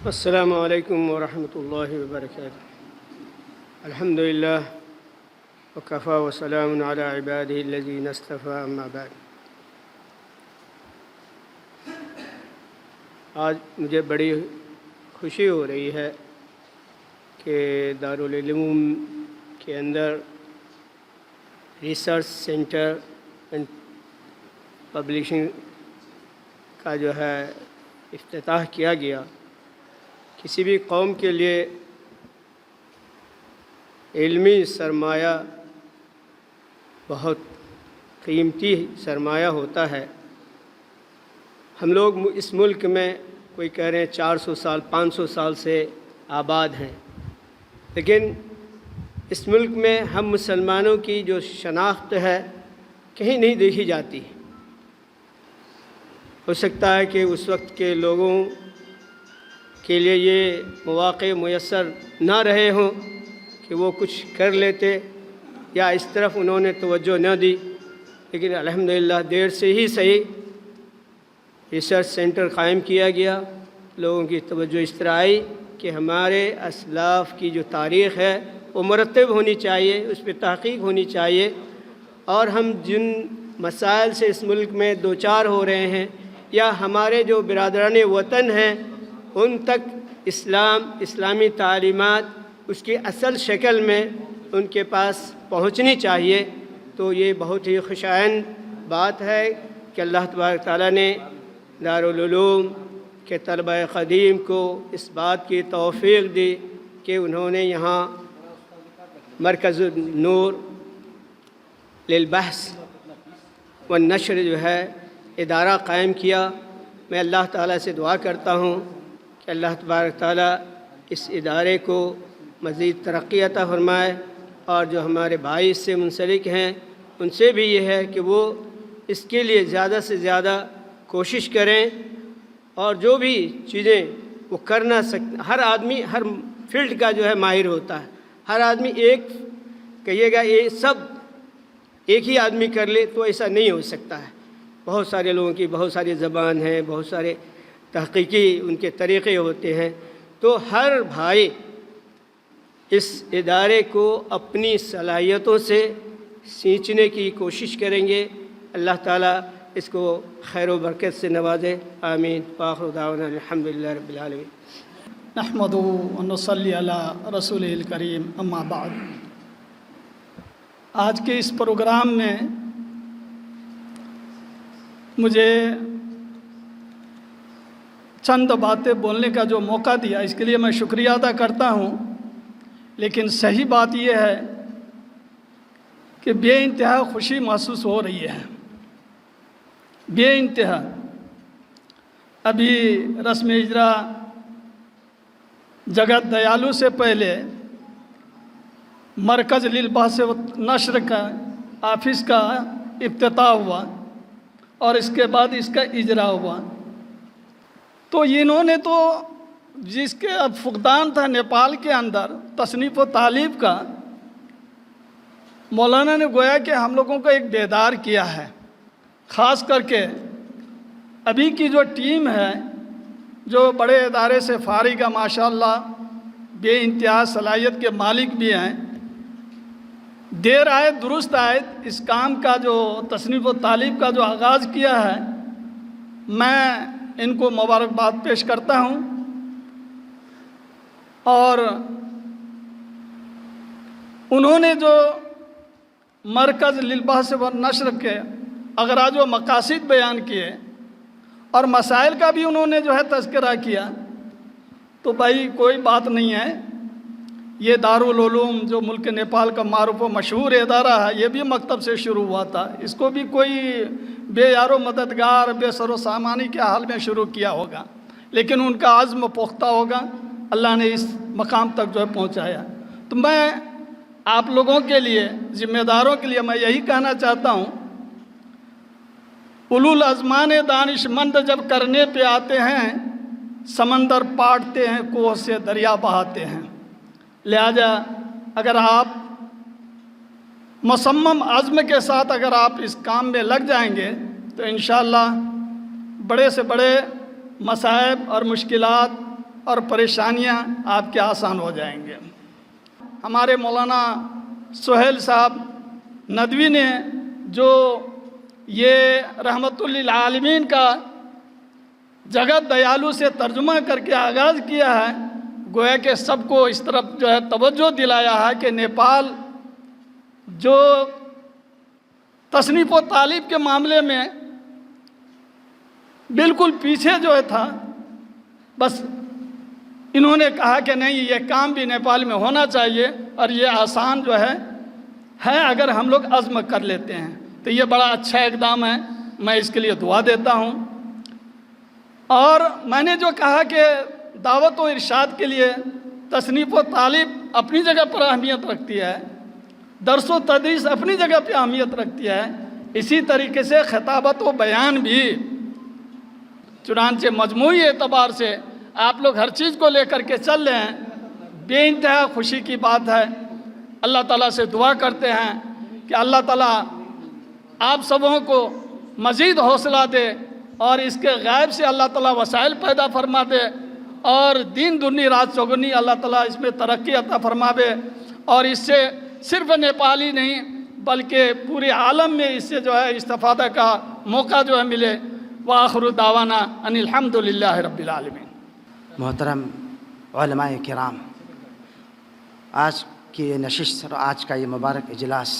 السلام علیکم ورحمۃ اللہ وبرکاتہ۔ الحمد للہ وکفیٰ وسلام علی عبادہ الذین اصطفیٰ، اما بعد۔ آج مجھے بڑی خوشی ہو رہی ہے کہ دارالعلوم کے اندر ریسرچ سینٹر اینڈ پبلشنگ کا جو ہے افتتاح کیا گیا۔ کسی بھی قوم کے لیے علمی سرمایہ بہت قیمتی سرمایہ ہوتا ہے۔ ہم لوگ اس ملک میں کوئی کہہ رہے ہیں 400 سال 500 سال سے آباد ہیں، لیکن اس ملک میں ہم مسلمانوں کی جو شناخت ہے کہیں نہیں دیکھی جاتی۔ ہو سکتا ہے کہ اس وقت کے لوگوں کے لیے یہ مواقع میسر نہ رہے ہوں کہ وہ کچھ کر لیتے، یا اس طرف انہوں نے توجہ نہ دی، لیکن الحمدللہ دیر سے ہی صحیح ریسرچ سینٹر قائم کیا گیا۔ لوگوں کی توجہ اس طرح آئی کہ ہمارے اسلاف کی جو تاریخ ہے وہ مرتب ہونی چاہیے، اس پہ تحقیق ہونی چاہیے، اور ہم جن مسائل سے اس ملک میں دوچار ہو رہے ہیں یا ہمارے جو برادران وطن ہیں ان تک اسلامی تعلیمات اس کی اصل شکل میں ان کے پاس پہنچنی چاہیے۔ تو یہ بہت ہی خوشائن بات ہے کہ اللہ تبارک تعالیٰ نے دارالعلوم کے طلبہ قدیم کو اس بات کی توفیق دی کہ انہوں نے یہاں مرکز النور للبحث والنشر جو ہے ادارہ قائم کیا۔ میں اللہ تعالیٰ سے دعا کرتا ہوں کہ اللہ تبارک تعالیٰ اس ادارے کو مزید ترقی عطا فرمائے، اور جو ہمارے بھائی اس سے منسلک ہیں ان سے بھی یہ ہے کہ وہ اس کے لیے زیادہ سے زیادہ کوشش کریں، اور جو بھی چیزیں وہ کرنا سکتے، ہر آدمی ہر فیلڈ کا جو ہے ماہر ہوتا ہے، ہر آدمی ایک کہیے گا یہ سب ایک ہی آدمی کر لے تو ایسا نہیں ہو سکتا ہے۔ بہت سارے لوگوں کی بہت ساری زبان ہیں، بہت سارے تحقیقی ان کے طریقے ہوتے ہیں، تو ہر بھائی اس ادارے کو اپنی صلاحیتوں سے سینچنے کی کوشش کریں گے۔ اللہ تعالیٰ اس کو خیر و برکت سے نوازے، آمین۔ وآخر دعوانا الحمدللہ رب العالمین۔ نحمدہ و نصلی علی رسول الکریم، اما بعد۔ آج کے اس پروگرام میں مجھے چند باتیں بولنے کا جو موقع دیا اس کے لیے میں شکریہ ادا کرتا ہوں، لیکن صحیح بات یہ ہے کہ بے انتہا خوشی محسوس ہو رہی ہے، بے انتہا۔ ابھی رسم اجرا جگت دیالو سے پہلے مرکز للبحث والنشر کا آفس کا افتتاح ہوا، اور اس کے بعد اس کا اجرا ہوا۔ تو انہوں نے تو جس کے اب فقدان تھا نیپال کے اندر تصنیف و تالیف کا، مولانا نے گویا کہ ہم لوگوں کو ایک بیدار کیا ہے۔ خاص کر کے ابھی کی جو ٹیم ہے جو بڑے ادارے سے فارغ ہے، ماشاءاللہ بے انتہا صلاحیت کے مالک بھی ہیں، دیر آئے درست آئے اس کام کا جو تصنیف و تالیف کا جو آغاز کیا ہے، میں ان کو مبارکباد پیش کرتا ہوں۔ اور انہوں نے جو مرکز للبحث والنشر کے اغراض و مقاصد بیان کیے اور مسائل کا بھی انہوں نے جو ہے تذکرہ کیا، تو بھائی کوئی بات نہیں ہے، یہ دارالعلوم جو ملک نیپال کا معروف و مشہور ادارہ ہے یہ بھی مکتب سے شروع ہوا تھا، اس کو بھی کوئی بے یار و مددگار بے سر و سامانی کے حال میں شروع کیا ہوگا، لیکن ان کا عزم پختہ ہوگا، اللہ نے اس مقام تک جو ہے پہنچایا۔ تو میں آپ لوگوں کے لیے، ذمہ داروں کے لیے میں یہی کہنا چاہتا ہوں، اولو الازمان دانش مند جب کرنے پہ آتے ہیں سمندر پاٹتے ہیں، کوہ سے دریا بہاتے ہیں۔ لہذا اگر آپ مصمم عزم کے ساتھ اگر آپ اس کام میں لگ جائیں گے تو انشاءاللہ بڑے سے بڑے مصائب اور مشکلات اور پریشانیاں آپ کے آسان ہو جائیں گے۔ ہمارے مولانا سہیل صاحب ندوی نے جو یہ رحمت للعالمین کا جگت دیالو سے ترجمہ کر کے آغاز کیا ہے، گویا کہ سب کو اس طرف جو ہے توجہ دلایا ہے کہ نیپال جو تصنیف و تعلیب کے معاملے میں بالکل پیچھے جو ہے تھا، بس انہوں نے کہا کہ نہیں، یہ کام بھی نیپال میں ہونا چاہیے اور یہ آسان جو ہے اگر ہم لوگ عزم کر لیتے ہیں تو یہ بڑا اچھا اقدام ہے، میں اس کے لیے دعا دیتا ہوں۔ اور میں نے جو کہا کہ دعوت و ارشاد کے لیے تصنیف و تعلیب اپنی جگہ پر اہمیت رکھتی ہے، درس و تدریس اپنی جگہ پہ اہمیت رکھتی ہے، اسی طریقے سے خطابت و بیان بھی، چنانچہ مجموعی اعتبار سے آپ لوگ ہر چیز کو لے کر کے چل رہے ہیں، بے انتہا خوشی کی بات ہے۔ اللہ تعالیٰ سے دعا کرتے ہیں کہ اللہ تعالیٰ آپ سبوں کو مزید حوصلہ دے اور اس کے غیب سے اللہ تعالیٰ وسائل پیدا فرما دے اور دین دنی رات چوگنی اللہ تعالیٰ اس میں ترقی عطا فرما دے، اور اس سے صرف نیپالی نہیں بلکہ پورے عالم میں اس سے جو ہے استفادہ کا موقع جو ہے ملے۔ وآخر دعوانا ان الحمد للہ رب العالمین۔ محترم علماء کرام، آج کی یہ نشست اور آج کا یہ مبارک اجلاس،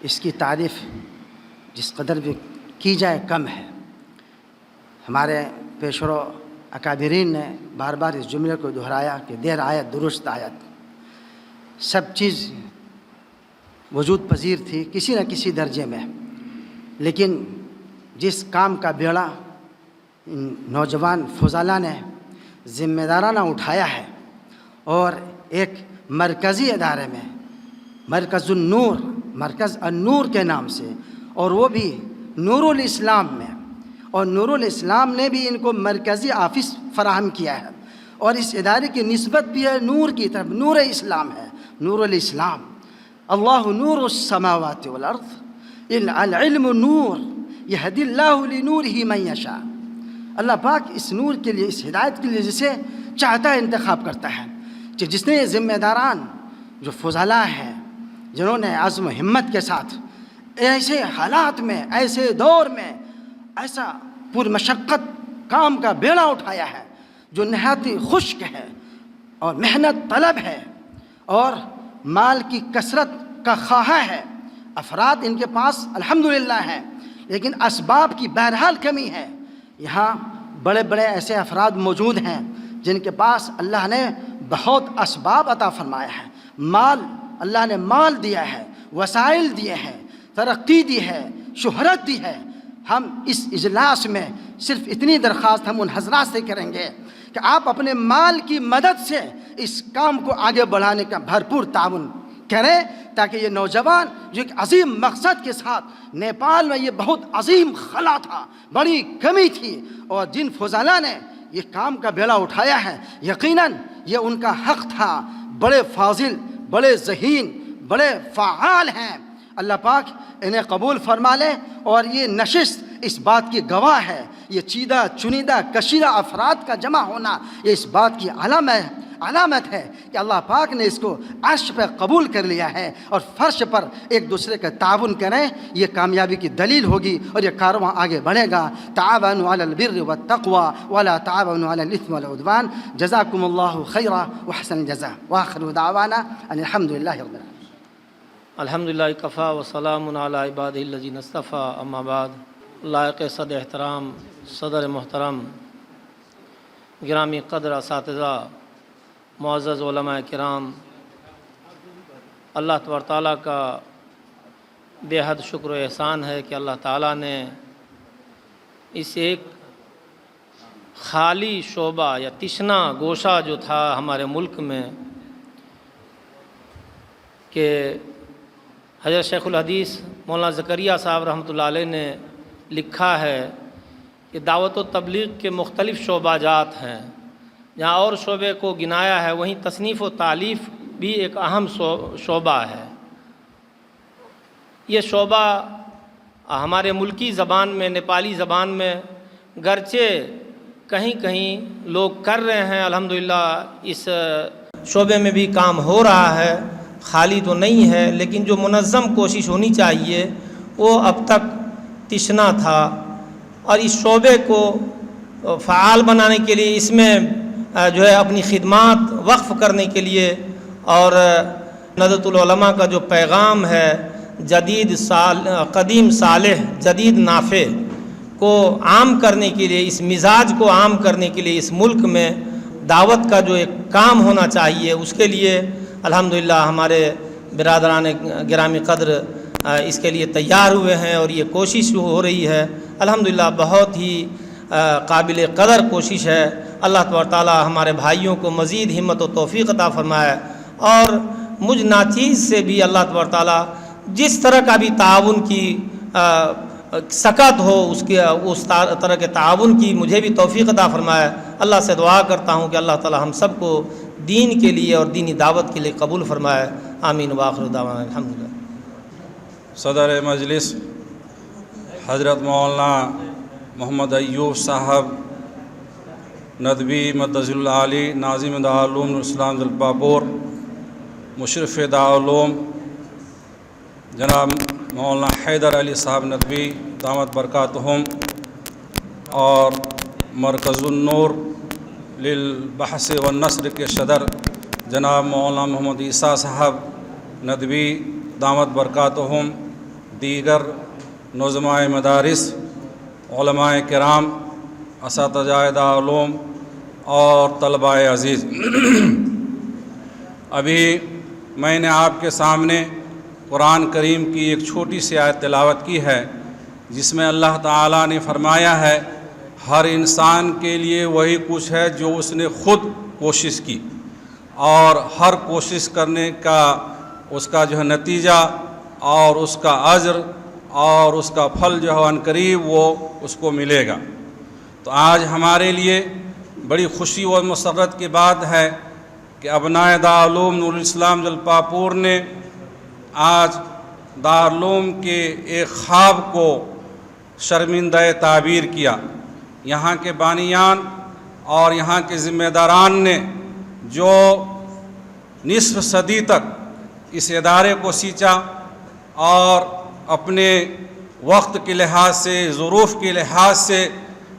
اس کی تعریف جس قدر بھی کی جائے کم ہے۔ ہمارے پیشرو اکابرین نے بار بار اس جملے کو دہرایا کہ دیر آیت درست آیت، سب چیز وجود پذیر تھی کسی نہ کسی درجے میں، لیکن جس کام کا بیڑا ان نوجوان فضلاء نے ذمہ دارانہ اٹھایا ہے اور ایک مرکزی ادارے میں مرکز النور، مرکز النور کے نام سے، اور وہ بھی نور الاسلام میں، اور نور الاسلام نے بھی ان کو مرکزی آفس فراہم کیا ہے، اور اس ادارے کی نسبت بھی ہے نور کی طرف، نور اسلام ہے، نور الاسلام۔ اللہ نور السماوات والارض العلم نور یہدی اللہ لنورہ من یشاء۔ اللہ پاک اس نور کے لیے، اس ہدایت کے لیے جسے چاہتا ہے انتخاب کرتا ہے، کہ جس نے یہ ذمہ داران جو فضلاء ہیں، جنہوں نے عزم و ہمت کے ساتھ ایسے حالات میں، ایسے دور میں ایسا پر مشقت کام کا بیڑا اٹھایا ہے جو نہایت خشک ہے اور محنت طلب ہے اور مال کی کثرت کا خواہاں ہے۔ افراد ان کے پاس الحمدللہ ہیں، لیکن اسباب کی بہرحال کمی ہے۔ یہاں بڑے بڑے ایسے افراد موجود ہیں جن کے پاس اللہ نے بہت اسباب عطا فرمایا ہے، مال، اللہ نے مال دیا ہے، وسائل دیے ہیں، ترقی دی ہے، شہرت دی ہے۔ ہم اس اجلاس میں صرف اتنی درخواست ہم ان حضرات سے کریں گے کہ آپ اپنے مال کی مدد سے اس کام کو آگے بڑھانے کا بھرپور تعاون کریں، تاکہ یہ نوجوان جو ایک عظیم مقصد کے ساتھ، نیپال میں یہ بہت عظیم خلا تھا، بڑی کمی تھی، اور جن فضلاء نے یہ کام کا بیڑا اٹھایا ہے، یقیناً یہ ان کا حق تھا، بڑے فاضل، بڑے ذہین، بڑے فعال ہیں۔ اللہ پاک انہیں قبول فرما لے، اور یہ نشست اس بات کی گواہ ہے، یہ چیدہ چنیدہ کشیدہ افراد کا جمع ہونا یہ اس بات کی علامت ہے کہ اللہ پاک نے اس کو عرش پہ قبول کر لیا ہے، اور فرش پر ایک دوسرے کا تعاون کریں، یہ کامیابی کی دلیل ہوگی اور یہ کارواں آگے بڑھے گا۔ تعاونوا علی البر والتقوی ولا تعاونوا علی الاثم والعدوان۔ جزاکم اللہ خیرا وحسن الجزاء، وآخر دعوانا ان الحمد للہ رب العالمین۔ الحمدللہ کفا وسلام علی عبادہ الذین اصطفیٰ، اما بعد۔ لائق صد احترام صدر محترم، گرامی قدر اساتذہ، معزز علماء کرام، اللہ تبارک تعالیٰ کا بے حد شکر و احسان ہے کہ اللہ تعالیٰ نے اس ایک خالی شعبہ یا تشنا گوشہ جو تھا ہمارے ملک میں، کہ حضرت شیخ الحدیث مولانا زکریا صاحب رحمۃ اللہ علیہ نے لکھا ہے کہ دعوت و تبلیغ کے مختلف شعبہ جات ہیں، جہاں اور شعبے کو گنایا ہے وہیں تصنیف و تالیف بھی ایک اہم شعبہ ہے۔ یہ شعبہ ہمارے ملکی زبان میں، نیپالی زبان میں گرچہ کہیں کہیں لوگ کر رہے ہیں، الحمدللہ اس شعبے میں بھی کام ہو رہا ہے، خالی تو نہیں ہے، لیکن جو منظم کوشش ہونی چاہیے وہ اب تک تشنا تھا، اور اس شعبے کو فعال بنانے کے لیے اس میں جو ہے اپنی خدمات وقف کرنے کے لیے اور ندوۃ العلماء کا جو پیغام ہے قدیم صالح جدید نافع کو عام کرنے کے لیے، اس مزاج کو عام کرنے کے لیے اس ملک میں دعوت کا جو ایک کام ہونا چاہیے، اس کے لیے الحمدللہ ہمارے برادران گرامی قدر اس کے لیے تیار ہوئے ہیں، اور یہ کوشش ہو رہی ہے الحمدللہ بہت ہی قابل قدر کوشش ہے۔ اللہ تبارک تعالیٰ ہمارے بھائیوں کو مزید ہمت و توفیق عطا فرمائے، اور مجھ ناچیز سے بھی اللہ تبارک تعالیٰ جس طرح کا بھی تعاون کی سکت ہو اس طرح کے تعاون کی مجھے بھی توفیق عطا فرمائے۔ اللہ سے دعا کرتا ہوں کہ اللہ تعالیٰ ہم سب کو دین کے لیے اور دینی دعوت کے لیے قبول فرمائے، آمین وآخر دعوانا الحمدللہ۔ صدر مجلس حضرت مولانا محمد ایوب صاحب ندوی مدظ العالی، ناظم دارالعلوم نورالاسلام جلپاپور، مشرف دارالعلوم جناب مولانا حیدر علی صاحب ندوی دامت برکاتہم، اور مرکز النور للبحث والنشر کے صدر جناب مولانا محمد عیسیٰ صاحب ندوی دامت برکاتہم، دیگر نظمائے مدارس، علماء کرام، اساتذہ دارالعلوم اور طلباء عزیز، ابھی میں نے آپ کے سامنے قرآن کریم کی ایک چھوٹی سی آیت تلاوت کی ہے، جس میں اللہ تعالیٰ نے فرمایا ہے ہر انسان کے لیے وہی کچھ ہے جو اس نے خود کوشش کی، اور ہر کوشش کرنے کا اس کا جو ہے نتیجہ اور اس کا اجر اور اس کا پھل جو ہے عنقریب وہ اس کو ملے گا۔ تو آج ہمارے لیے بڑی خوشی و مسرت کی بات ہے کہ ابنائے دارالعلوم نورالاسلام جلپاپور نے آج دارالعلوم کے ایک خواب کو شرمندہ تعبیر کیا۔ یہاں کے بانیان اور یہاں کے ذمہ داران نے جو نصف صدی تک اس ادارے کو سینچا اور اپنے وقت کے لحاظ سے، ظروف کے لحاظ سے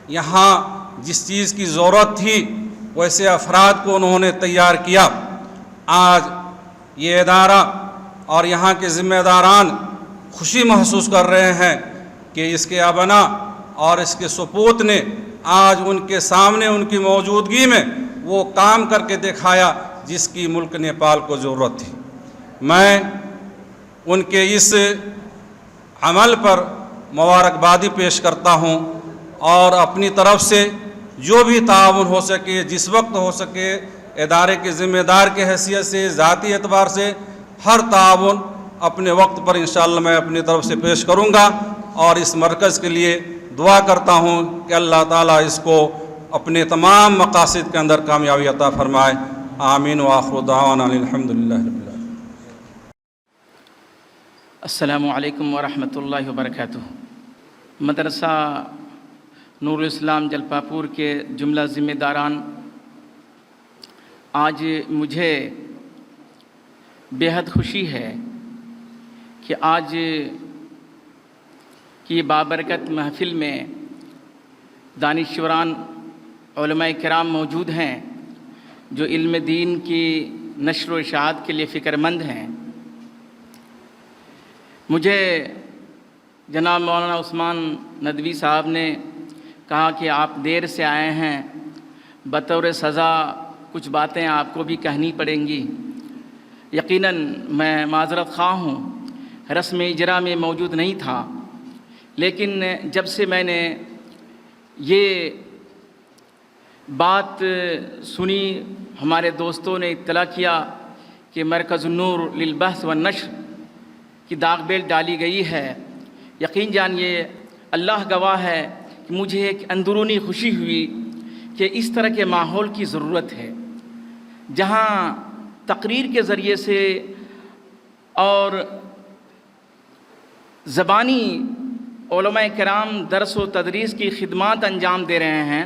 یہاں جس چیز کی ضرورت تھی ویسے افراد کو انہوں نے تیار کیا، آج یہ ادارہ اور یہاں کے ذمہ داران خوشی محسوس کر رہے ہیں کہ اس کے ابناء اور اس کے سپوت نے آج ان کے سامنے ان کی موجودگی میں وہ کام کر کے دکھایا جس کی ملک نیپال کو ضرورت تھی۔ میں ان کے اس عمل پر مبارکبادی پیش کرتا ہوں، اور اپنی طرف سے جو بھی تعاون ہو سکے، جس وقت ہو سکے، ادارے کے ذمہ دار کے حیثیت سے، ذاتی اعتبار سے ہر تعاون اپنے وقت پر انشاءاللہ میں اپنی طرف سے پیش کروں گا، اور اس مرکز کے لیے دعا کرتا ہوں کہ اللہ تعالیٰ اس کو اپنے تمام مقاصد کے اندر کامیابی عطا فرمائے، آمین وآخر دعوانا الحمدللہ رب العالمین۔ السلام علیکم ورحمۃ اللہ وبرکاتہ۔ مدرسہ نورالاسلام جلپاپور کے جملہ ذمہ داران، آج مجھے بے حد خوشی ہے کہ آج کی بابرکت محفل میں دانشوران علماء کرام موجود ہیں جو علم دین کی نشر و اشاعت کے لیے فکر مند ہیں۔ مجھے جناب مولانا عثمان ندوی صاحب نے کہا کہ آپ دیر سے آئے ہیں، بطور سزا کچھ باتیں آپ کو بھی کہنی پڑیں گی۔ یقیناً میں معذرت خواہ ہوں، رسم اجرا میں موجود نہیں تھا، لیکن جب سے میں نے یہ بات سنی، ہمارے دوستوں نے اطلاع کیا کہ مرکز النور للبحث والنشر کی داغ بیل ڈالی گئی ہے، یقین جانیے اللہ گواہ ہے کہ مجھے ایک اندرونی خوشی ہوئی کہ اس طرح کے ماحول کی ضرورت ہے، جہاں تقریر کے ذریعے سے اور زبانی علماء کرام درس و تدریس کی خدمات انجام دے رہے ہیں،